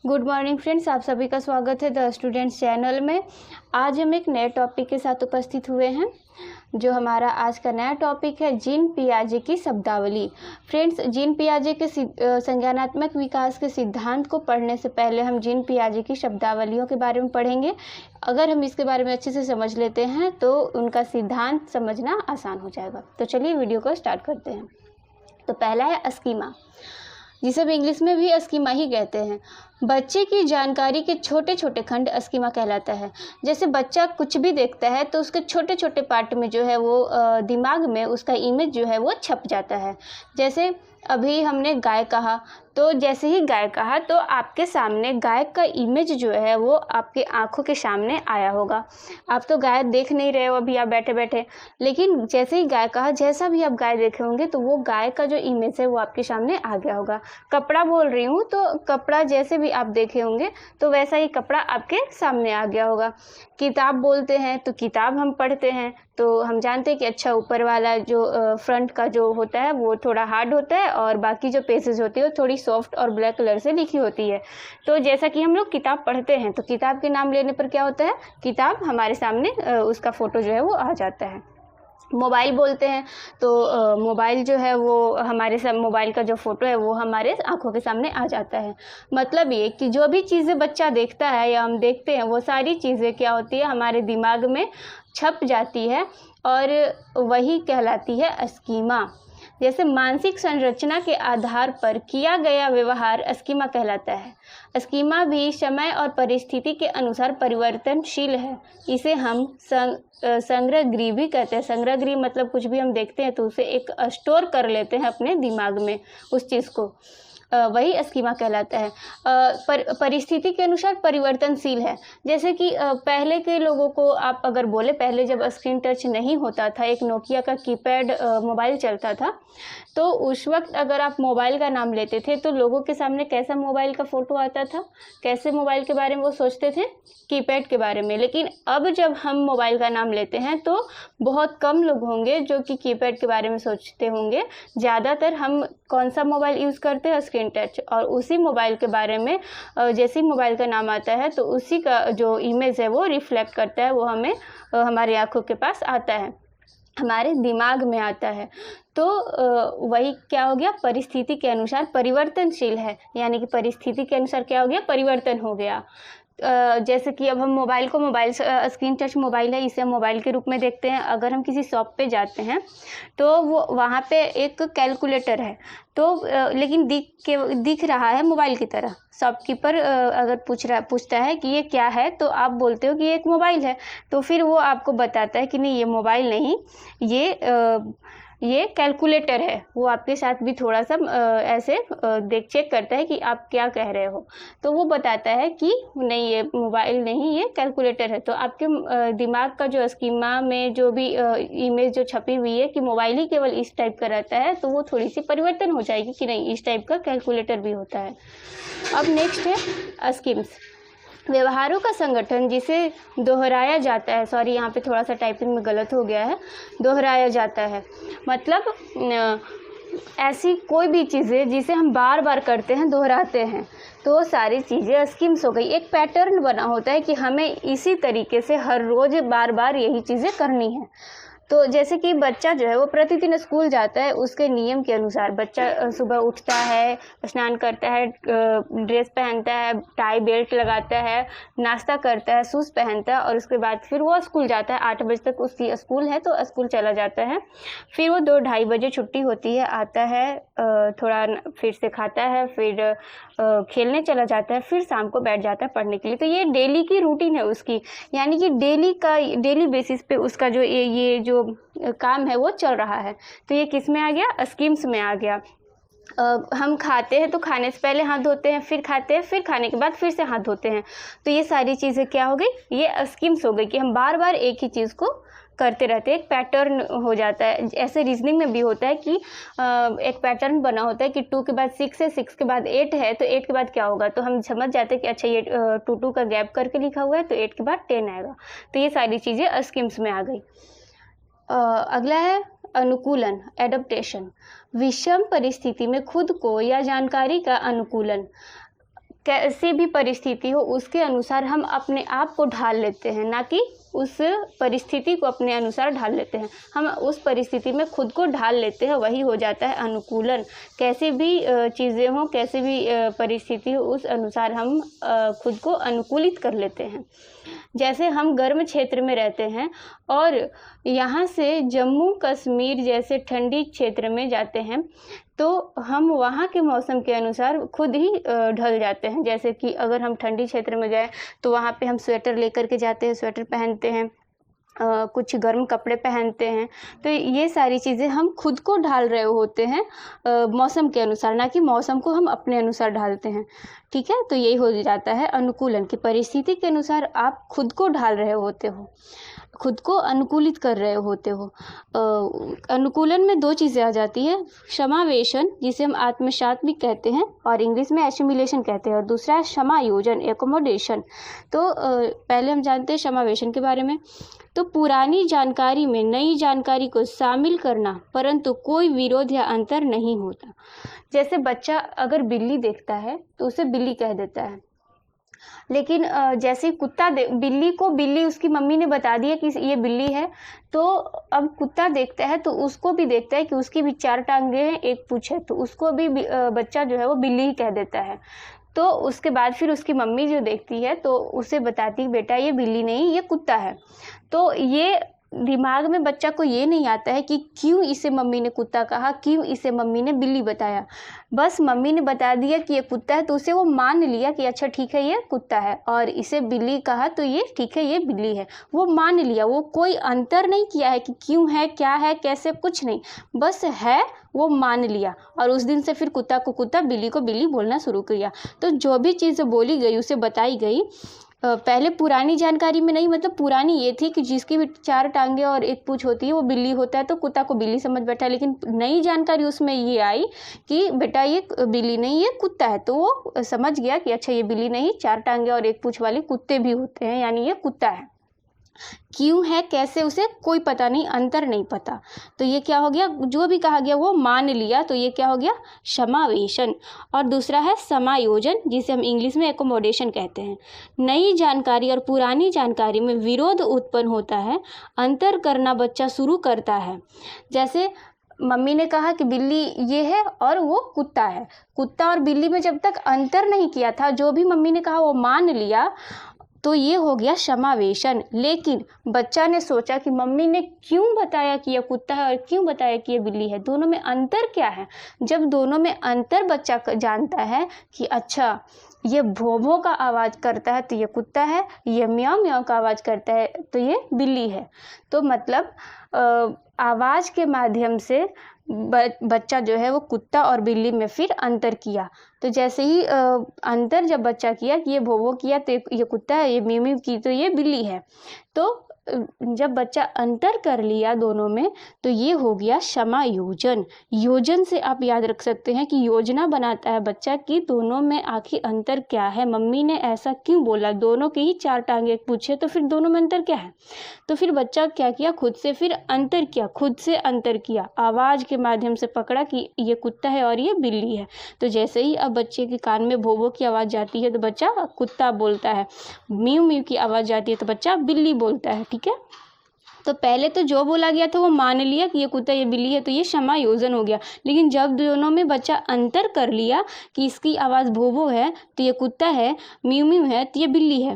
Good morning friends, आप सभी का स्वागत है द स्टूडेंट्स चैनल में। आज हम एक नए टॉपिक के साथ उपस्थित हुए हैं। जो हमारा आज का नया टॉपिक है जीन पियाजे की शब्दावली। फ्रेंड्स, जीन पियाजे के संज्ञानात्मक विकास के सिद्धांत को पढ़ने से पहले हम जीन पियाजे की शब्दावलियों के बारे में पढ़ेंगे। अगर हम इसके बारे में अच्छे से समझ लेते हैं तो उनका सिद्धांत समझना आसान हो जाएगा। तो चलिए वीडियो को स्टार्ट करते हैं। तो पहला है स्कीमा, जिसे भी इंग्लिश में भी स्कीमा ही कहते हैं। बच्चे की जानकारी के छोटे छोटे खंड स्कीमा कहलाता है। जैसे बच्चा कुछ भी देखता है तो उसके छोटे छोटे पार्ट में जो है वो दिमाग में उसका इमेज जो है वो छप जाता है। जैसे अभी हमने गाय कहा, तो जैसे ही गाय कहा तो आपके सामने गाय का इमेज जो है वो आपके आंखों के सामने आया होगा। आप तो गाय देख नहीं रहे हो अभी आप बैठे बैठे, लेकिन जैसे ही गाय कहा, जैसा भी आप गाय देखे होंगे तो वो गाय का जो इमेज है वो आपके सामने आ गया होगा। कपड़ा बोल रही हूँ तो कपड़ा जैसे भी आप देखे होंगे तो वैसा ही कपड़ा आपके सामने आ गया होगा। किताब बोलते हैं तो किताब हम पढ़ते हैं तो हम जानते हैं कि अच्छा ऊपर वाला जो फ्रंट का जो होता है वो थोड़ा हार्ड होता है और बाकी जो पेजेस होती है वो थोड़ी सॉफ्ट और ब्लैक कलर से लिखी होती है। तो जैसा कि हम लोग किताब पढ़ते हैं तो किताब के नाम लेने पर क्या होता है, किताब हमारे सामने उसका फ़ोटो जो है वो आ जाता है। मोबाइल बोलते हैं तो मोबाइल जो है वो हमारे सब मोबाइल का जो फ़ोटो है वो हमारे आंखों के सामने आ जाता है। मतलब ये कि जो भी चीज़ें बच्चा देखता है या हम देखते हैं वो सारी चीज़ें क्या होती है, हमारे दिमाग में छप जाती है और वही कहलाती है स्कीमा। जैसे मानसिक संरचना के आधार पर किया गया व्यवहार स्कीमा कहलाता है। स्कीमा भी समय और परिस्थिति के अनुसार परिवर्तनशील है। इसे हम संग्रहगृह भी कहते हैं। संग्रहगृह मतलब कुछ भी हम देखते हैं तो उसे एक स्टोर कर लेते हैं अपने दिमाग में उस चीज़ को, वही स्कीमा कहलाता है। परिस्थिति के अनुसार परिवर्तनशील है। जैसे कि पहले के लोगों को आप अगर बोले, पहले जब स्क्रीन टच नहीं होता था, एक नोकिया का कीपैड मोबाइल चलता था, तो उस वक्त अगर आप मोबाइल का नाम लेते थे तो लोगों के सामने कैसा मोबाइल का फ़ोटो आता था, कैसे मोबाइल के बारे में वो सोचते थे, कीपैड के बारे में। लेकिन अब जब हम मोबाइल का नाम लेते हैं तो बहुत कम लोग होंगे जो कि कीपैड के बारे में सोचते होंगे। ज़्यादातर हम कौन सा मोबाइल यूज़ करते हैं, स्क्रीन टच, और उसी मोबाइल के बारे में जैसे ही मोबाइल का नाम आता है तो उसी का जो इमेज है वो रिफ्लेक्ट करता है, वो हमें हमारी आंखों के पास आता है, हमारे दिमाग में आता है। तो वही क्या हो गया, परिस्थिति के अनुसार परिवर्तनशील है, यानी कि परिस्थिति के अनुसार क्या हो गया, परिवर्तन हो गया। जैसे कि अब हम मोबाइल को स्क्रीन टच मोबाइल है, इसे हम मोबाइल के रूप में देखते हैं। अगर हम किसी शॉप पे जाते हैं तो वो वहाँ पे एक कैलकुलेटर है तो लेकिन दिख रहा है मोबाइल की तरह। शॉपकीपर अगर पूछता है कि ये क्या है तो आप बोलते हो कि ये एक मोबाइल है, तो फिर वो आपको बताता है कि नहीं, ये मोबाइल नहीं, ये कैलकुलेटर है। वो आपके साथ भी थोड़ा सा ऐसे चेक करता है कि आप क्या कह रहे हो, तो वो बताता है कि नहीं, ये मोबाइल नहीं, ये कैलकुलेटर है। तो आपके दिमाग का जो स्कीमा में जो भी इमेज जो छपी हुई है कि मोबाइल ही केवल इस टाइप का रहता है, तो वो थोड़ी सी परिवर्तन हो जाएगी कि नहीं, इस टाइप का कैलकुलेटर भी होता है। अब नेक्स्ट है स्कीम्स, व्यवहारों का संगठन जिसे दोहराया जाता है। सॉरी, यहाँ पे थोड़ा सा टाइपिंग में गलत हो गया है, दोहराया जाता है मतलब ऐसी कोई भी चीज़ें जिसे हम बार बार करते हैं, दोहराते हैं, तो सारी चीज़ें स्कीम्स हो गई। एक पैटर्न बना होता है कि हमें इसी तरीके से हर रोज़ बार बार यही चीज़ें करनी है। तो जैसे कि बच्चा जो है वो प्रतिदिन स्कूल जाता है, उसके नियम के अनुसार बच्चा सुबह उठता है, स्नान करता है, ड्रेस पहनता है, टाई बेल्ट लगाता है, नाश्ता करता है, शूज़ पहनता है और उसके बाद फिर वो स्कूल जाता है। 8 बजे तक उसकी स्कूल है तो स्कूल चला जाता है। फिर वो 2-2:30 बजे छुट्टी होती है, आता है, थोड़ा फिर से खाता है, फिर खेलने चला जाता है, फिर शाम को बैठ जाता है पढ़ने के लिए। तो ये डेली की रूटीन है उसकी, यानी कि डेली बेसिस पे उसका जो ये जो काम है वो चल रहा है। तो ये किस में आ गया, स्कीम्स में आ गया। हम खाते हैं तो खाने से पहले हाथ धोते हैं, फिर खाते हैं, फिर खाने के बाद फिर से हाथ धोते हैं। तो ये सारी चीज़ें क्या हो गई, ये स्कीम्स हो गई कि हम बार बार एक ही चीज़ को करते रहते हैं, एक पैटर्न हो जाता है। ऐसे रीजनिंग में भी होता है कि एक पैटर्न बना होता है कि 2 के बाद 6 है, 6 के बाद 8 है, तो 8 के बाद क्या होगा, तो हम समझ जाते हैं कि अच्छा ये 2 का गैप करके लिखा हुआ है तो 8 के बाद 10 आएगा। तो ये सारी चीज़ें स्कीम्स में आ गई। अगला है अनुकूलन, एडप्टेशन, विषम परिस्थिति में खुद को या जानकारी का अनुकूलन। कैसी भी परिस्थिति हो उसके अनुसार हम अपने आप को ढाल लेते हैं, ना कि उस परिस्थिति को अपने अनुसार ढाल लेते हैं। हम उस परिस्थिति में खुद को ढाल लेते हैं, वही हो जाता है अनुकूलन। कैसी भी चीज़ें हों, कैसी भी परिस्थिति हो, उस अनुसार हम खुद को अनुकूलित कर लेते हैं। जैसे हम गर्म क्षेत्र में रहते हैं और यहाँ से जम्मू कश्मीर जैसे ठंडी क्षेत्र में जाते हैं, तो हम वहाँ के मौसम के अनुसार खुद ही ढल जाते हैं। जैसे कि अगर हम ठंडी क्षेत्र में गए तो वहाँ पे हम स्वेटर लेकर के जाते हैं, स्वेटर पहनते हैं, कुछ गर्म कपड़े पहनते हैं। तो ये सारी चीज़ें हम खुद को ढाल रहे होते हैं मौसम के अनुसार, ना कि मौसम को हम अपने अनुसार ढालते हैं। ठीक है, तो यही हो जाता है अनुकूलन की परिस्थिति के अनुसार आप खुद को ढाल रहे होते हो, खुद को अनुकूलित कर रहे होते हो। अनुकूलन में दो चीज़ें आ जाती है, समावेशन जिसे हम आत्मसात भी कहते हैं और इंग्लिश में एसिमिलेशन कहते हैं, और दूसरा है समायोजन, एकोमोडेशन। तो पहले हम जानते हैं समावेशन के बारे में। तो पुरानी जानकारी में नई जानकारी को शामिल करना, परंतु कोई विरोध या अंतर नहीं होता। जैसे बच्चा अगर बिल्ली देखता है तो उसे बिल्ली कह देता है, लेकिन जैसे कुत्ता बिल्ली को बिल्ली उसकी मम्मी ने बता दिया कि ये बिल्ली है, तो अब कुत्ता देखता है तो उसको भी देखता है कि उसकी भी 4 टांगे हैं, एक पूंछ है, तो उसको भी बच्चा जो है वो बिल्ली ही कह देता है। तो उसके बाद फिर उसकी मम्मी जो देखती है तो उसे बताती है बेटा ये बिल्ली नहीं, ये कुत्ता है। तो ये दिमाग में बच्चा को ये नहीं आता है कि क्यों इसे मम्मी ने कुत्ता कहा, क्यों इसे मम्मी ने बिल्ली बताया। बस मम्मी ने बता दिया कि ये कुत्ता है तो उसे वो मान लिया कि अच्छा ठीक है ये कुत्ता है, और इसे बिल्ली कहा तो ये ठीक है ये बिल्ली है। वो मान लिया, वो कोई अंतर नहीं किया है कि क्यों है, क्या है, कैसे, कुछ नहीं, बस है, वो मान लिया। और उस दिन से फिर कुत्ता को कुत्ता, बिल्ली को बिल्ली बोलना शुरू किया। तो जो भी चीज़ बोली गई उसे बताई गई। पहले पुरानी जानकारी में नहीं, मतलब पुरानी ये थी कि जिसकी भी 4 टांगे और एक पूंछ होती है वो बिल्ली होता है, तो कुत्ता को बिल्ली समझ बैठा। लेकिन नई जानकारी उसमें ये आई कि बेटा ये बिल्ली नहीं ये कुत्ता है, तो वो समझ गया कि अच्छा ये बिल्ली नहीं, 4 टांगे और एक पूंछ वाले कुत्ते भी होते हैं, यानी ये कुत्ता है। क्यों है, कैसे, उसे कोई पता नहीं, अंतर नहीं पता। तो ये क्या हो गया, जो भी कहा गया वो मान लिया, तो ये क्या हो गया, समावेशन। और दूसरा है समायोजन, जिसे हम इंग्लिश में एकोमोडेशन कहते हैं। नई जानकारी और पुरानी जानकारी में विरोध उत्पन्न होता है, अंतर करना बच्चा शुरू करता है। जैसे मम्मी ने कहा कि बिल्ली ये है और वो कुत्ता है, कुत्ता और बिल्ली में जब तक अंतर नहीं किया था, जो भी मम्मी ने कहा वो मान लिया, तो ये हो गया समावेशन। लेकिन बच्चा ने सोचा कि मम्मी ने क्यों बताया कि यह कुत्ता है और क्यों बताया कि यह बिल्ली है, दोनों में अंतर क्या है। जब दोनों में अंतर बच्चा जानता है कि अच्छा ये भों भों का आवाज़ करता है तो ये कुत्ता है, ये म्याऊं म्याऊं का आवाज़ करता है तो ये बिल्ली है। तो मतलब आवाज़ के माध्यम से बच्चा जो है वो कुत्ता और बिल्ली में फिर अंतर किया। तो जैसे ही अंतर जब बच्चा किया कि ये भों भों किया तो ये कुत्ता है, ये म्याऊं म्याऊं की तो ये बिल्ली है, तो जब बच्चा अंतर कर लिया दोनों में, तो ये हो गया समायोजन। योजन से आप याद रख सकते हैं कि योजना बनाता है बच्चा कि दोनों में आखिर अंतर क्या है, मम्मी ने ऐसा क्यों बोला, दोनों के ही 4 टांगे पूछे तो फिर दोनों में अंतर क्या है। तो फिर बच्चा क्या किया, खुद से फिर अंतर किया, खुद से अंतर किया, आवाज़ के माध्यम से पकड़ा कि ये कुत्ता है और ये बिल्ली है। तो जैसे ही अब बच्चे के कान में भों भों की आवाज़ जाती है तो बच्चा कुत्ता बोलता है, म्याऊं म्याऊं की आवाज़ जाती है तो बच्चा बिल्ली बोलता है। ठीक है, तो पहले तो जो बोला गया था वो मान लिया कि ये कुत्ता ये बिल्ली है, तो ये समायोजन हो गया। लेकिन जब दोनों में बच्चा अंतर कर लिया कि इसकी आवाज़ भों भों है तो ये कुत्ता है, म्याऊं म्याऊं है तो ये बिल्ली है,